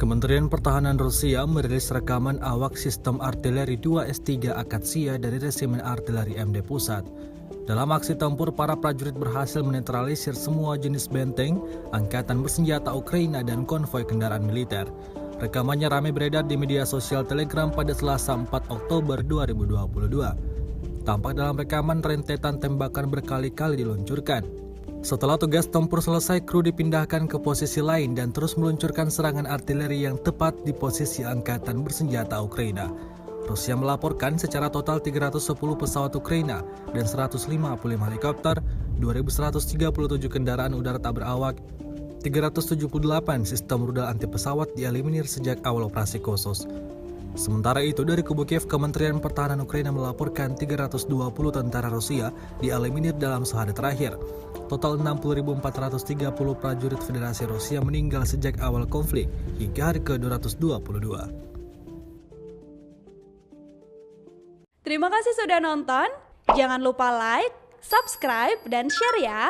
Kementerian Pertahanan Rusia merilis rekaman awak sistem artileri 2S3 Akatsia dari Resimen Artileri MD Pusat. Dalam aksi tempur, para prajurit berhasil menetralisir semua jenis benteng, angkatan bersenjata Ukraina, dan konvoi kendaraan militer. Rekamannya ramai beredar di media sosial Telegram pada Selasa 4 Oktober 2022. Tampak dalam rekaman rentetan tembakan berkali-kali diluncurkan. Setelah tugas tempur selesai, kru dipindahkan ke posisi lain dan terus meluncurkan serangan artileri yang tepat di posisi angkatan bersenjata Ukraina. Rusia melaporkan secara total 310 pesawat Ukraina dan 155 helikopter, 2.137 kendaraan udara tak berawak, 378 sistem rudal anti pesawat dieliminir sejak awal operasi khusus. Sementara itu, dari kubu Kiev, Kementerian Pertahanan Ukraina melaporkan 320 tentara Rusia dieliminir dalam sehari terakhir. Total 60.430 prajurit Federasi Rusia meninggal sejak awal konflik hingga hari ke-222. Terima kasih sudah nonton. Jangan lupa like, subscribe, dan share ya.